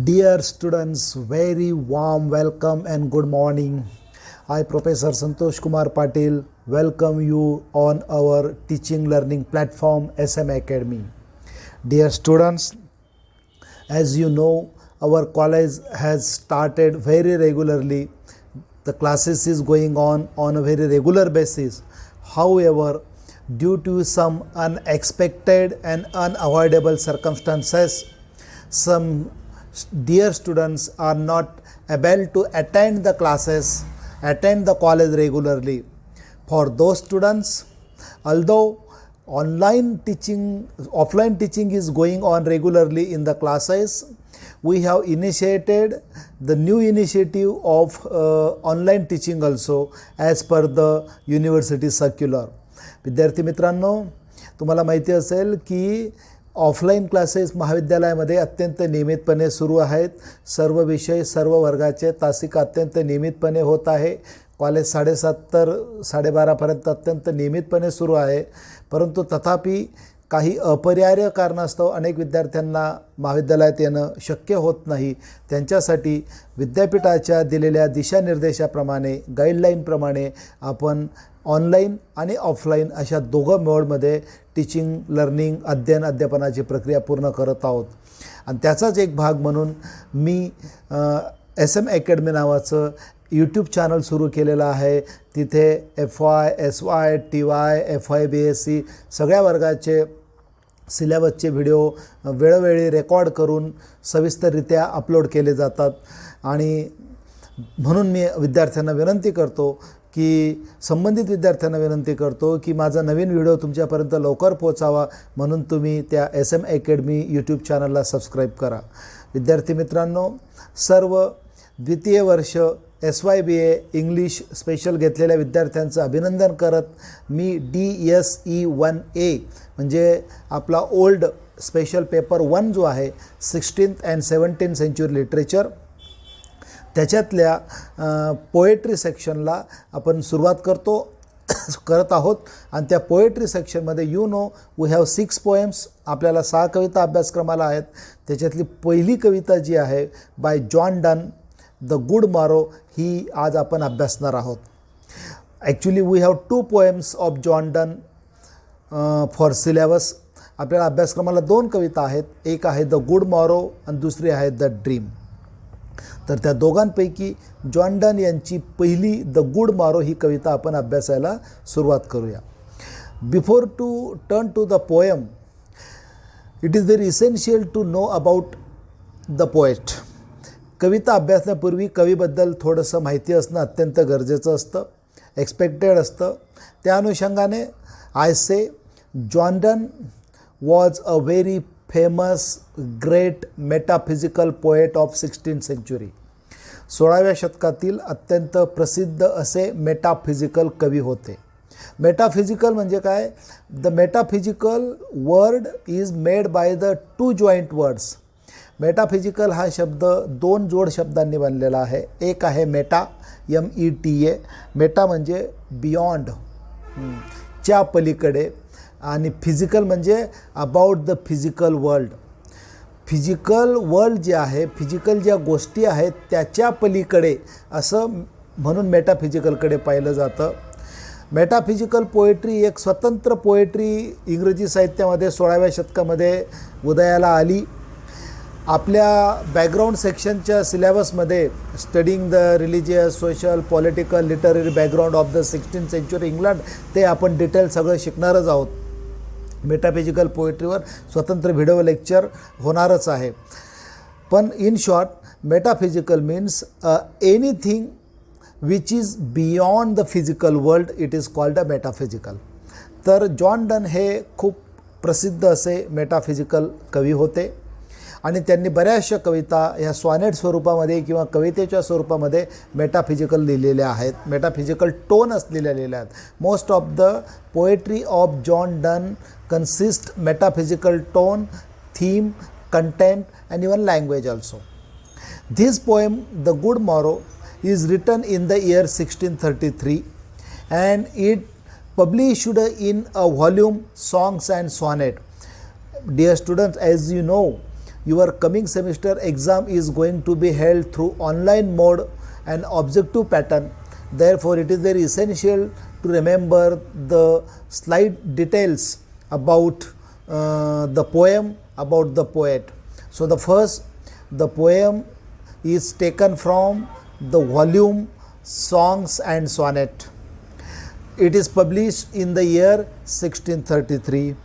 Dear students, very warm welcome and good morning. I, Professor Santosh Kumar Patil, welcome you on our teaching learning platform SM Academy. Dear students, as you know, our college has started very regularly. The classes is going on a very regular basis. However, due to some unexpected and unavoidable circumstances, some dear students are not able to attend the classes, attend the college regularly. For those students, although offline teaching is going on regularly in the classes, we have initiated the new initiative of online teaching also as per the university circular. विद्यार्थी मित्रांनो, तुम्हाला माहिती असेल की offline classes महाविद्यालयामध्ये अत्यंत नियमितपणे सुरू आहेत. सर्व विषय सर्व वर्गाचे तासिक अत्यंत नियमितपणे होत आहे. कॉलेज 7:30 तर 12:30पर्यंत अत्यंत नियमितपणे सुरू आहे. परंतु तथापि काही अपरिहार्य कारणास्तव अनेक विद्यार्थ्यांना महाविद्यालयात येणं शक्य होत नाही. त्यांच्यासाठी विद्यापीठाच्या दिलेल्या दिशानिर्देशाप्रमाणे गाईडलाईनप्रमाणे आपण ऑनलाईन आणि ऑफलाईन अशा दोघं मोडमध्ये टीचिंग लर्निंग अध्यापनाची प्रक्रिया पूर्ण करत आहोत. आणि त्याचाच एक भाग म्हणून मी SM अकॅडमी नावाचं यूट्यूब चॅनल सुरू केलेलं आहे. तिथे FY, SY, TY, FY BSc सगळ्या वर्गाचे सिलेबसचे व्हिडिओ वेळोवेळी रेकॉर्ड करून सविस्तररित्या अपलोड केले जातात. आणि म्हणून मी विद्यार्थ्यांना विनंती करतो की संबंधित विद्यार्थ्यांना विनंती करतो की माझा नवीन व्हिडिओ तुमच्यापर्यंत लवकर पोहोचावा म्हणून तुम्ही त्या SM अकॅडमी यूट्यूब चॅनलला सबस्क्राईब करा. विद्यार्थी मित्रांनो, सर्व द्वितीय वर्ष SYBA इंग्लिश स्पेशल घेतलेल्या विद्यार्थ्यांचं अभिनंदन करत मी DSE 1A म्हणजे आपला ओल्ड स्पेशल पेपर 1 जो आहे 16th and 17th century literature, त्याच्यातल्या पोएट्री सेक्शनला आपण सुरुवात करत आहोत. आणि त्या पोएट्री सेक्शनमध्ये वी हॅव 6 पोएम्स. आपल्याला 6 कविता अभ्यासक्रमाला आहेत. त्याच्यातली पहिली कविता जी आहे by John Donne, the good morrow, ही आज आपण अभ्यासणार आहोत. Actually we have 2 poems of John Donne for syllabus. आपल्याला अभ्यासक्रमाला 2 कविता आहेत. एक आहे द गुड मॉरो आणि दुसरी आहे द ड्रीम. तर त्या दोघांपैकी जॉन डन यांची पहिली द गुड मॉरो ही कविता आपण अभ्यासायला सुरुवात करूया. Before to turn to the poem, it is very essential to know about the poet. कविता अभ्यासण्यापूर्वी कवीबद्दल थोडंसं माहिती असणं अत्यंत गरजेचं असतं, एक्सपेक्टेड असतं. त्या अनुषंगाने I say John Donne was a very famous great metaphysical poet of 16th century. 16व्या शतकातील अत्यंत प्रसिद्ध असे मेटाफिजिकल कवी होते. मेटाफिजिकल म्हणजे काय? The metaphysical word is made by the 2 joint words. Metaphysical हा शब्द 2 जोड शब्दांनी बनलेला आहे. एक आहे मेटा, META. मेटा म्हणजे बियॉन्ड, च्या पलीकडे, आणि फिजिकल म्हणजे about the physical world. Physical world जे आहे, फिजिकल ज्या गोष्टी आहेत त्याच्या पलीकडे असं म्हणून मेटाफिजिकलकडे पाहिलं जातं. मेटाफिजिकल पोएट्री एक स्वतंत्र पोएट्री इंग्रजी साहित्यामध्ये 16व्या शतकामध्ये उदयाला आली. आपल्या बॅकग्राऊंड सेक्शनच्या सिलेबसमध्ये studying the religious, social, political, literary background of the 16th century England, ते आपण डिटेल सगळं शिकणारच आहोत. मेटाफिजिकल पोएट्रीवर स्वतंत्र व्हिडिओ लेक्चर होणारच आहे. पण in short, metaphysical means anything which is beyond the physical world, it is called a metaphysical. तर John Donne हे खूप प्रसिद्ध असे मेटाफिजिकल कवी होते आणि त्यांनी बऱ्याचशा कविता ह्या सॉनेट स्वरूपामध्ये किंवा कवितेच्या स्वरूपामध्ये मेटाफिजिकल लिहिलेल्या आहेत. मेटाफिजिकल टोन असलेल्या लिहिल्या आहेत. Most of the poetry of John done consist metaphysical tone, theme, content and even language also. This poem, The Good Morrow, is written in the year 1633 and it published in a volume Songs and Sonnet. Dear students, as you know, your coming semester exam is going to be held through online mode and objective pattern. Therefore, it is very essential to remember the slight details about the poem, about the poet. So the poem is taken from the volume Songs and Sonnet. It is published in the year 1633.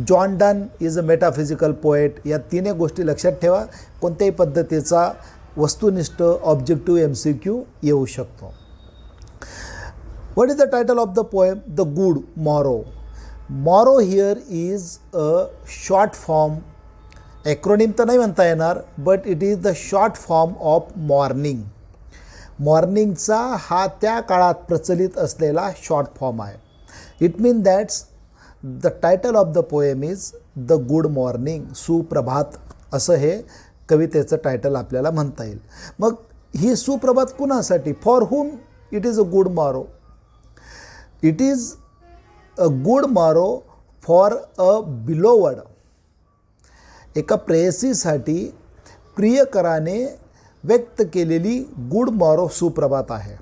John Donne is a metaphysical poet. या तिन्ही गोष्टी लक्षात ठेवा. कोणत्याही पद्धतीचा वस्तुनिष्ठ objective MCQ येऊ शकतो. What is the title of the poem? The Good Morrow. Morrow here is a short form. Acronym तर नाही म्हणता येणार, but it is the short form of morning. मॉर्निंगचा हा त्या काळात प्रचलित असलेला शॉर्ट फॉर्म आहे. It mean that's the title of the poem is the good morning. सुप्रभात असं हे कवितेचं टायटल आपल्याला म्हणता येईल. मग ही सुप्रभात कुणासाठी? For whom it is a good morrow? It is a good morrow for a beloved. एका प्रेयसीसाठी प्रियकराने व्यक्त केलेली गुड मॉरो सुप्रभात आहे.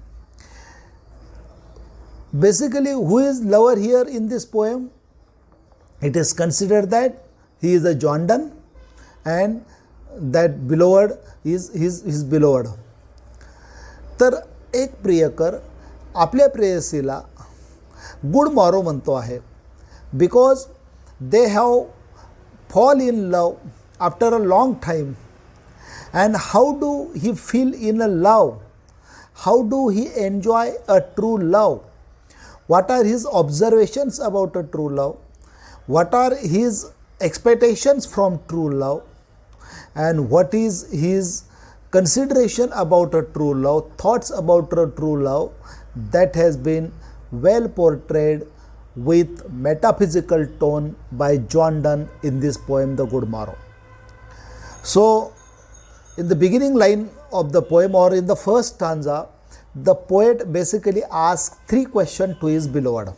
Basically who is lover here in this poem? It is considered that he is a John Donne and that beloved is his beloved. तर एक प्रियकर आपल्या प्रेयसीला गुड मॉरो म्हणतो आहे because they have fall in love after a long time. And how do he feel in a love? How do he enjoy a true love? What are his observations about a true love? What are his expectations from true love? And what is his consideration about a true love, thoughts about a true love? That has been well portrayed with metaphysical tone by John Donne in this poem, The Good Morrow. So, in the beginning line of the poem or in the first stanza, the poet basically asks 3 questions to his beloved.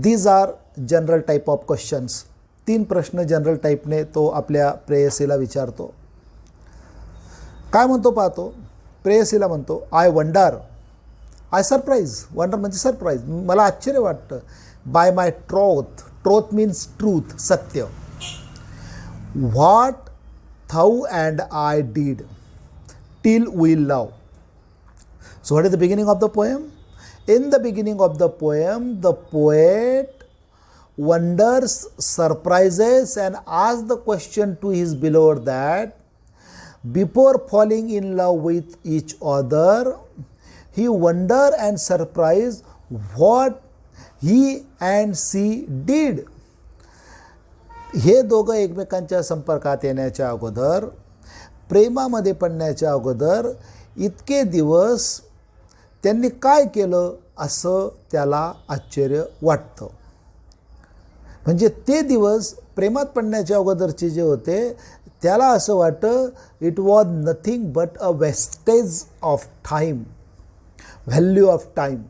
These are general type of questions. 3 प्रश्न general टाईपने तो आपल्या प्रेयसीला विचारतो. काय म्हणतो पाहतो? प्रेयसीला म्हणतो, I wonder, I surprise. Wonder म्हणजे surprise, मला आश्चर्य वाटतं. बाय माय ट्रोथ, ट्रोथ मीन्स ट्रूथ, सत्य. What thou and I did till we love. So what is the beginning of the poem? In the beginning of the poem, the poet wonders, surprises and asks the question to his beloved that before falling in love with each other, he wonder and surprise what he and she did. हे दोघं एकमेकांच्या संपर्कात येण्याच्या अगोदर, प्रेमामध्ये पडण्याच्या अगोदर इतके दिवस त्यांनी काय केलं असं त्याला आश्चर्य वाटतं. म्हणजे ते दिवस प्रेमात पडण्याच्या अगोदरचे जे होते त्याला असं वाटतं it was nothing but a wastage of time, value of time.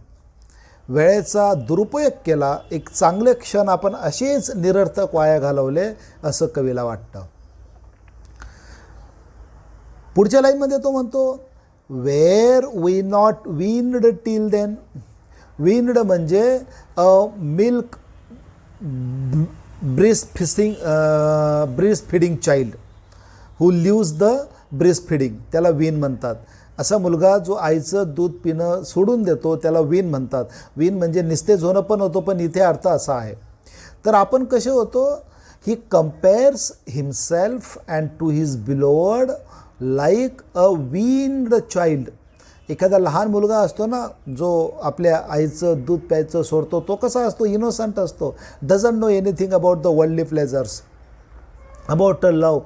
वेळेचा दुरुपयोग केला, एक चांगले क्षण आपण असेच निरर्थक वाया घालवले असं कवीला वाटतं. पुढच्या लाईनमध्ये तो म्हणतो, where we not weaned till then. Weaned म्हणजे a milk breast feeding child who leaves the breast feeding, त्याला वीन म्हणतात. असा मुलगा जो आईचं दूध पिणं सोडून देतो त्याला वीन म्हणतात. वीन म्हणजे निस्तेज होणं पण होतो, पण इथे अर्थ असा आहे. तर आपण कसे होतो? He compares himself and to his beloved like a weaned child. एखादा लहान मुलगा असतो ना जो आपल्या आईचं दूध प्यायचं सोडतो, तो कसा असतो? इनोसंट असतो, doesn't know anything about the worldly pleasures, about a love.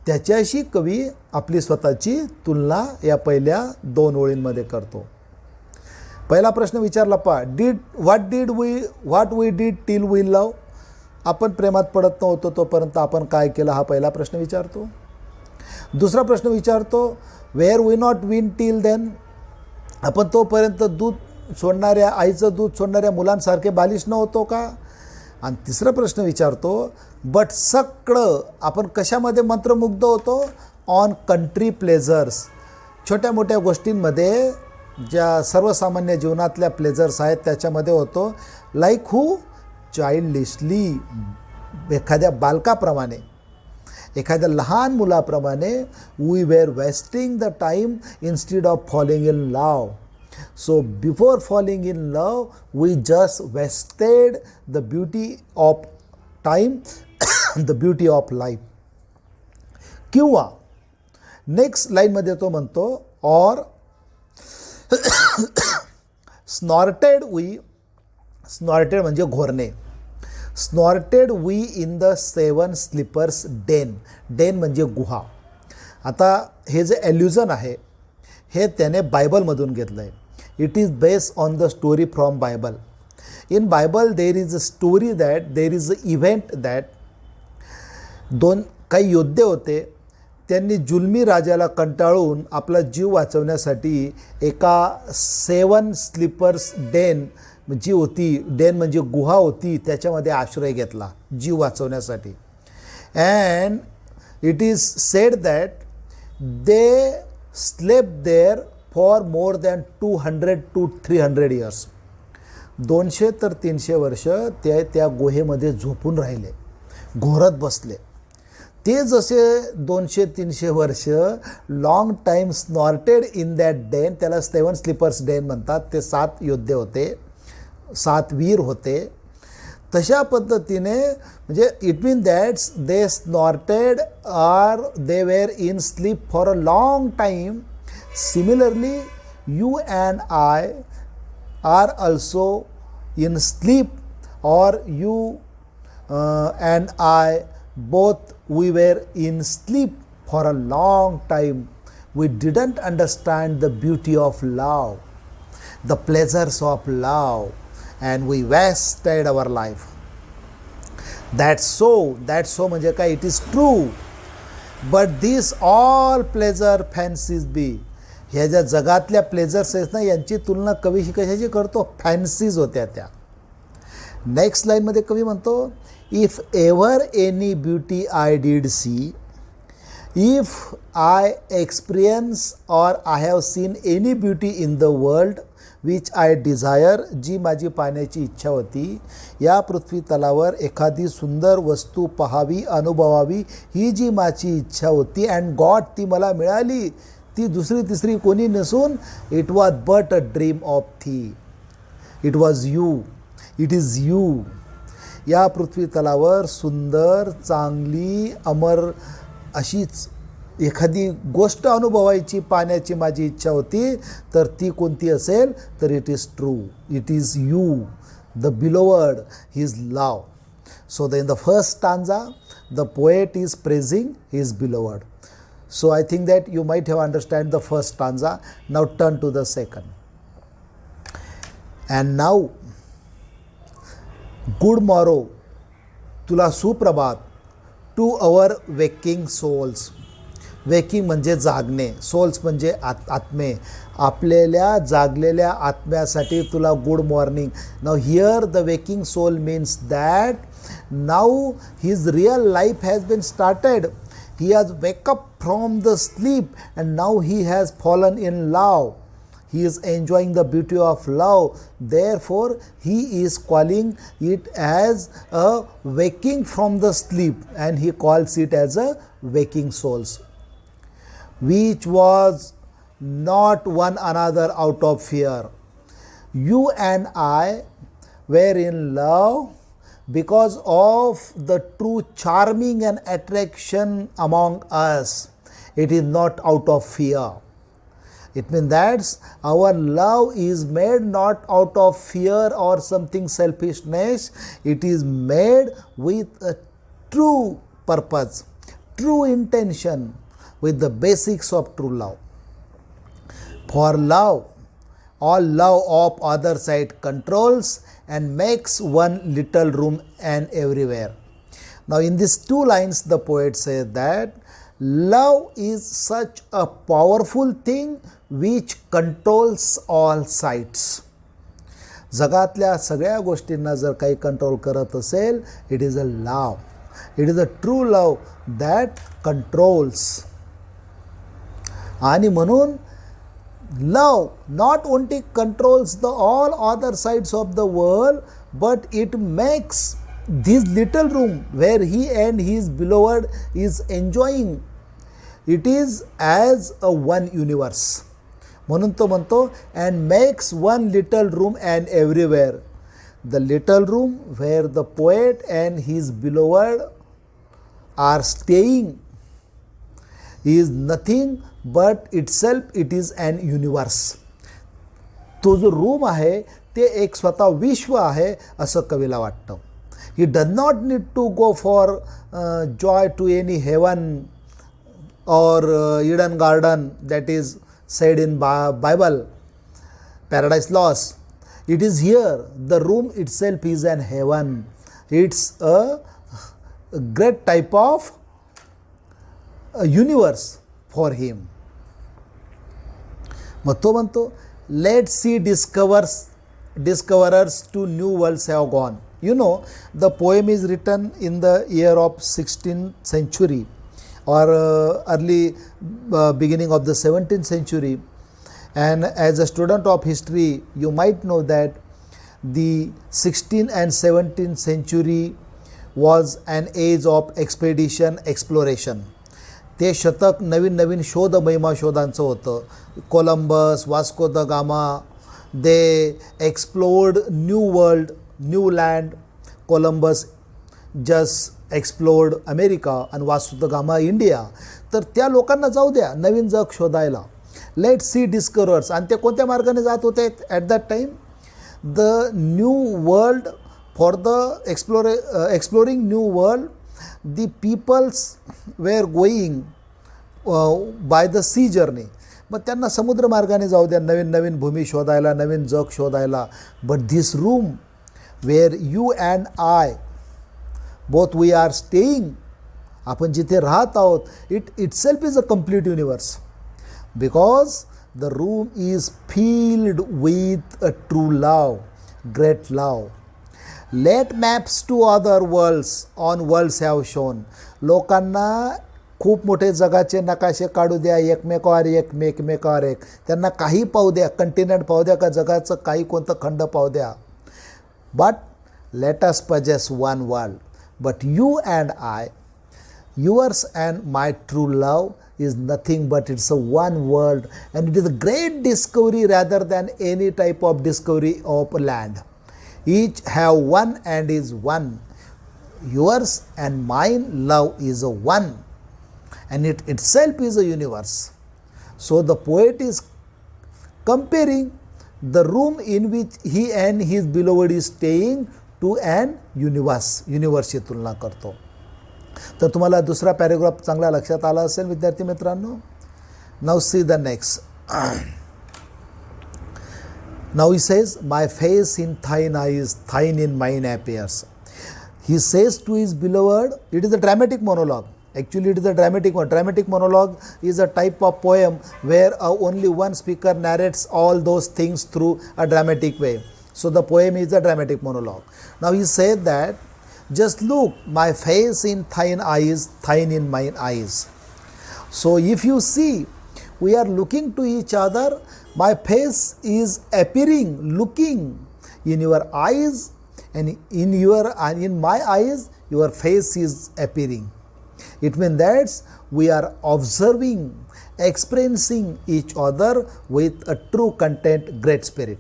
त्याच्याशी कवी आपली स्वतःची तुलना या पहिल्या 2 ओळींमध्ये करतो. पहिला प्रश्न विचारला पहा, what we did till we love. आपण प्रेमात पडत नव्हतो तोपर्यंत आपण काय केलं, हा पहिला प्रश्न विचारतो. दुसरा प्रश्न विचारतो, were we not win till then. आपण तोपर्यंत दूध सोडणाऱ्या, आईचं दूध सोडणाऱ्या मुलांसारखे बालिश नव्हतो का. आणि तिसरा प्रश्न विचारतो, बट सगळं आपण कशामध्ये मंत्रमुग्ध होतो? On country pleasures. छोट्या मोठ्या गोष्टींमध्ये ज्या सर्वसामान्य जीवनातल्या प्लेझर्स आहेत त्याच्यामध्ये होतो. Like who? चाइल्डिशली. एखाद्या बालकाप्रमाणे, एखाद्या लहान मुलाप्रमाणे we were wasting the time instead of falling in love. So before falling in love, we just wasted the beauty of time, the beauty of life. किंवा नेक्स्ट लाईनमध्ये तो म्हणतो, और स्नॉर्टेड वी, स्नॉर्टेड म्हणजे घोरणे, snorted we in the 7 sleepers den. Den म्हणजे गुहा. आता हे जे एल्युजन आहे हे त्याने बायबलमधून घेतलं आहे. It is based on the story from Bible. In Bible there is a story that there is an event that काही योद्धे होते, त्यांनी जुलमी राजाला कंटाळून आपला जीव वाचवण्यासाठी एका 7 स्लीपर्स डेन जी होती, डेन म्हणजे गुहा होती, त्याच्यामध्ये आश्रय घेतला जीव वाचवण्यासाठी. And it is said that they slept there for more than 200 to 300 years. 200 तर 300 वर्ष ते त्या गुहेमध्ये झोपून राहिले, घोरत बसले. ते जसे 200-300 वर्ष long time snorted in that den, त्याला 7 स्लीपर्स डेन म्हणतात. ते 7 योद्धे होते, 7 वीर होते. तशा पद्धतीने म्हणजे it mean that's they snorted are they were in sleep for a long time. Similarly, you and I are also in sleep, or you and I both, we were in sleep for a long time. We didn't understand the beauty of love, the pleasures of love, and we wasted our life. That's so म्हणजे काय? It is true. But these all pleasure fancies be. ह्या ज्या जगातल्या pleasures आहेत ना, यांची तुलना कवी कशाची करतो? फॅन्सीज होत्या त्या. नेक्स्ट लाईनमध्ये कवी म्हणतो, if ever any beauty I did see, if I experience or I have seen any beauty in the world which I desire, जी माझी पाहण्याची इच्छा होती, या पृथ्वी तलावर एखादी सुंदर वस्तू पाहावी, अनुभवावी, ही जी माझी इच्छा होती, अँड गॉड, ती मला मिळाली. ती दुसरी तिसरी कोणी नसून it was but a dream of thee. It was you, it is you. या पृथ्वी तलावर सुंदर, चांगली, अमर अशीच एखादी गोष्ट अनुभवायची, पाहण्याची माझी इच्छा होती, तर ती कोणती असेल? तर it is true, it is you, the beloved, his love. So in the first stanza the poet is praising his beloved. So I think that you might have understand the first stanza. Now turn to the second. And now, good morrow, तुला सुप्रभात, to our waking souls. Waking म्हणजे जागणे, souls म्हणजे आत्मे. आपल्याला जागलेल्या आत्म्यासाठी तुला good morning. Now here the waking soul means that now his real life has been started. He has wake up from the sleep and now he has fallen in love. He is enjoying the beauty of love. Therefore, he is calling it as a waking from the sleep, and he calls it as a waking souls, which was not one another out of fear. You and I were in love because of the true charming and attraction among us. It is not out of fear. It means that our love is made not out of fear or something selfishness. It is made with a true purpose, true intention, with the basics of true love. For love, all love of other side controls and makes one little room and everywhere. Now in these 2 lines the poet says that love is such a powerful thing which controls all sides. जगातल्या सगळ्या गोष्टींना जर काही control करत असेल, it is a love. It is a true love that controls. आणि म्हणून love not only controls the all other sides of the world, but it makes this little room where he and his beloved is enjoying, it is as a one universe. म्हणून तो म्हणतो and makes one little room and everywhere. The little room where the poet and his beloved are staying is nothing but itself, it is an universe. तो जो room आहे ते एक स्वतः विश्व आहे असं कवीला वाटतं. He does not need to go for joy to any heaven or Eden garden that is said in Bible, Paradise Lost. It is here. The room itself is an heaven. It's a great type of universe for him. मग तो म्हणतो let see discoverers to new worlds have gone. You know, the poem is written in the year of 16th century or early beginning of the 17th century. And as a student of history, you might know that the 16th and 17th century was an age of expedition exploration. ते शतक नवीन नवीन शोध महिमा शोधांचं होतं. Columbus, Vasco the gamma, they explored new world, new land. Columbus just explored America आणि Vasco the gamma India. तर त्या लोकांना जाऊ द्या नवीन जग शोधायला. Let see discovers. आणि ते कोणत्या मार्गाने जात होते at that time? The new world for the exploring new world, the peoples were going by the sea journey. मग त्यांना समुद्र मार्गाने जाऊ द्या नवीन नवीन भूमी शोधायला, नवीन जग शोधायला. But this room where you and I both we are staying, आपण जिथे राहत आहोत, it itself is a complete universe. Because the room is filled with a true love, great love. Let maps to other worlds on worlds have shown. लोकांना खूप मोठे जगाचे नकाशे काढू द्या, एकमेकावर एक. त्यांना काही पाहू द्या, कंटिनेंट पाहू द्या, का जगाचं काही कोणतं खंड पाहू द्या. But let us possess one world. But you and I, yours and my true love is nothing but it's a one world, and it is a great discovery rather than any type of discovery of land. Each have one and is one. Yours and mine love is a one, and it itself is a universe. So the poet is comparing the room in which he and his beloved is staying to an universe. universe ची तुलना करतो. तर तुम्हाला दुसरा paragraph चांगला लक्षात आला असेल विद्यार्थी मित्रांनो. Now see the next. Now he says, my face in thine eyes, thine in mine appears. He says to his beloved, it is a dramatic monologue. Actually, it is a dramatic one. Dramatic monologue is a type of poem where only one speaker narrates all those things through a dramatic way. So the poem is a dramatic monologue. Now he said that, just look, my face in thine eyes, thine in mine eyes. So if you see, we are looking to each other. My face is appearing, looking in your eyes, and in my eyes, your face is appearing. It means that we are observing, experiencing each other with a true content, great spirit.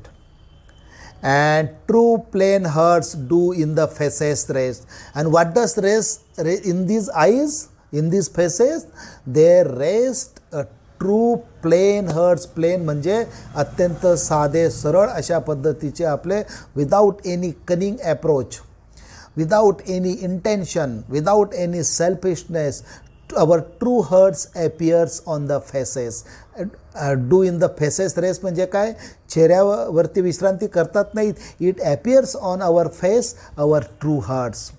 And true plain hearts do in the faces rest. And what does rest in these eyes, in these faces? They rest a true plain hearts. Plain म्हणजे अत्यंत साधे सरळ अशा पद्धतीचे आपले, without any cunning approach, without any intention, without any selfishness, our true hearts appears on the faces. Do in the faces rest म्हणजे काय? चेहऱ्यावरती विश्रांती करतात नाहीत. It appears on our face, our true hearts.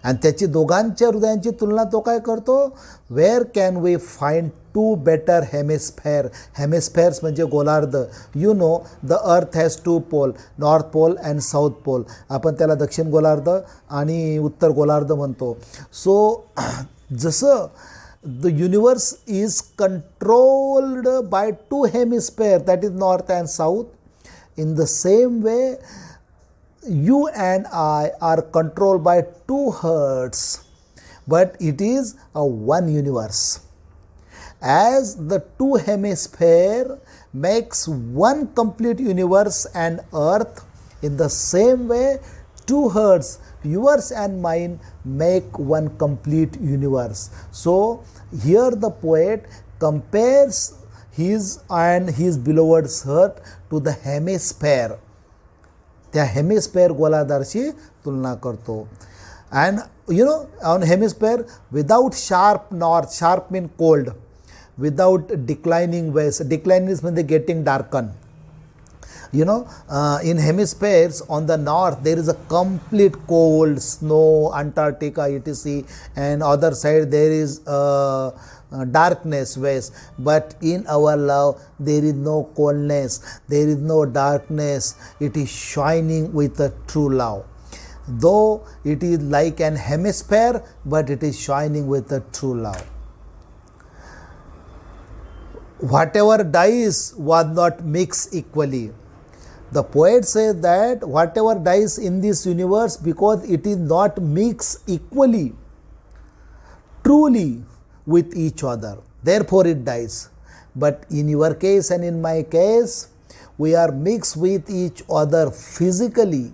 आणि त्याची दोघांच्या हृदयांची तुलना तो काय करतो, where can we find two better hemisphere. Hemispheres म्हणजे गोलार्ध. You know the earth has two pole, north pole and south pole. आपण त्याला दक्षिण गोलार्ध आणि उत्तर गोलार्ध म्हणतो. सो जसं the universe is controlled by two hemispheres, that is north and south, in the same way you and I are controlled by two hearts, but it is a one universe. As the two hemisphere makes one complete universe and earth, in the same way two hearts, yours and mine, make one complete universe. So here the poet compares his and his beloved's heart to the hemisphere. त्या हेमिस्फेअर गोलार्धाशी तुलना करतो. and you know on hemisphere, without sharp north, sharp mean cold, without declining west, declining is when they getting darken. You know, in hemispheres on the north there is a complete cold, snow, Antarctica, etc., and other side there is darkness west. But in our love there is no coldness, there is no darkness. It is shining with a true love. Though it is like an hemisphere, but it is shining with a true love. Whatever dies was not mixed equally. The poet says that whatever dies in this universe, because it is not mixed equally, truly with each other, therefore it dies. But in your case and in my case, we are mixed with each other physically,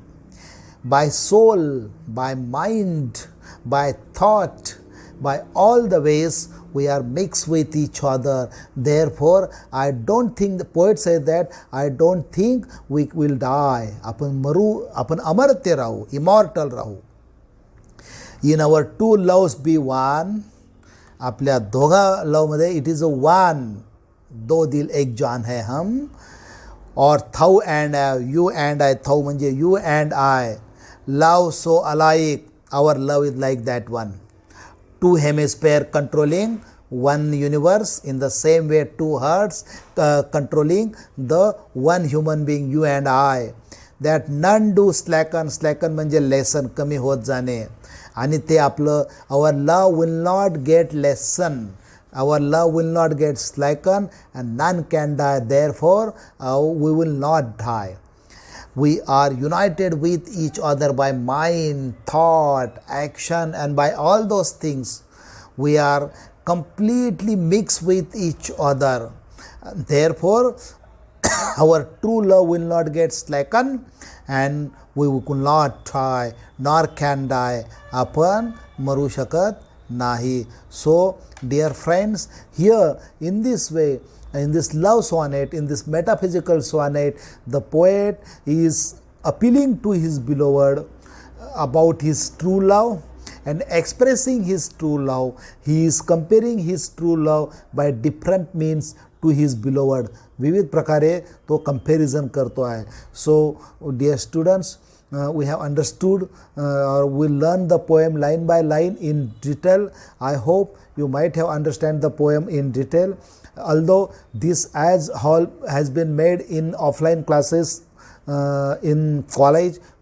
by soul, by mind, by thought, by all the ways we are mixed with each other. Therefore, I don't think, the poet says that, I don't think we will die. आपण मरू, आपण अमर्त्य राहू, immortal राहू. In our two loves be one. आपल्या दोघा लवमध्ये it is a one. दो दिल एक जान है हम. और thou and I, you and I, thou म्हणजे you and I. Love so alike, our love is like that one. Two hemisphere controlling one universe, in the same way two hearts controlling the one human being, you and I. That none do slacken, slacken म्हणजे lesson, कमी होत जाणे. आणि ते आपलं, our love will not get lessen, our love will not get slacken, and none can die. Therefore we will not die. We are united with each other by mind, thought, action, and by all those things. We are completely mixed with each other. Therefore, our true love will not get slackened, and we will not die, nor can die. आपण मरू शकत नाही. So, dear friends, here in this way, in this love sonnet, in this metaphysical sonnet, the poet is appealing to his beloved about his true love and expressing his true love. He is comparing his true love by different means to his beloved. विविध प्रकारे तो comparison करतो आहे. So, dear students, we have understood or we learn the poem line by line in detail. I hope you might have understand the poem in detail. Although this as all has been made in offline classes in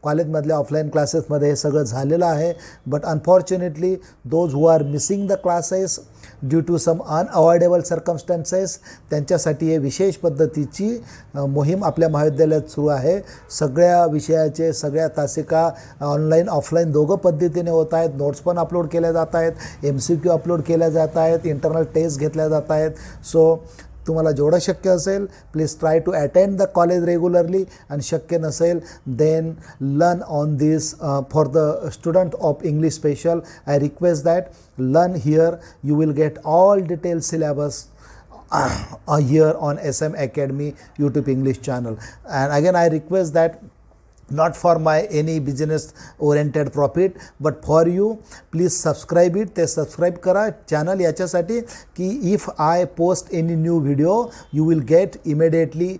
कॉलेजमधल्या offline क्लासेसमध्ये हे सगळं झालेलं आहे. But unfortunately those who are missing the classes due to some unavoidable circumstances, त्यांच्यासाठी हे विशेष पद्धतीची मोहीम आपल्या महाविद्यालयात सुरू आहे. सगळ्या विषयाचे सगळ्या तासिका ऑनलाईन ऑफलाईन दोघं पद्धतीने होत आहेत. नोट्स पण अपलोड केल्या जात आहेत, MCQ अपलोड केल्या जात आहेत, इंटरनल टेस्ट घेतल्या जात आहेत. सो तुम्हाला जेवढं शक्य असेल, please try to attend the college regularly, आणि शक्य नसेल then learn on this for the student of English special. I request that learn here, you will get all detail syllabus here on SM Academy YouTube English channel. And again I request that not for my any business oriented profit, but for you, please subscribe it. ते subscribe करा channel याच्यासाठी की if I post any new video, you will get immediately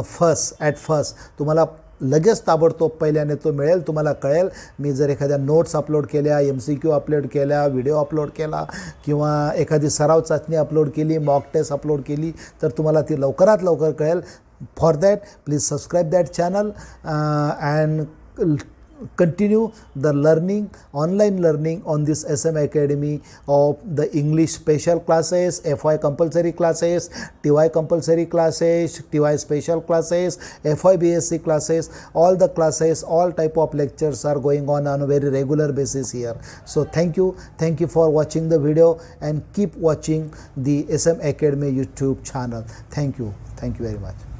first, at first. तुम्हाला लगेच ताबडतोब पहिल्याने तो मिळेल, तुम्हाला कळेल. मी जर एखाद्या नोट्स अपलोड केल्या, MCQ अपलोड केल्या, व्हिडिओ अपलोड केला किंवा एखादी सराव चाचणी अपलोड केली, मॉक टेस्ट अपलोड केली तर तुम्हाला ती लवकरात लवकर कळेल. For that please subscribe that channel and continue the learning, online learning on this SM Academy of the English special classes, FY compulsory classes, TY compulsory classes, TY special classes, FY BSc classes. All the classes, all type of lectures are going on a very regular basis here. So thank you for watching the video and keep watching the SM Academy YouTube channel. Thank you very much.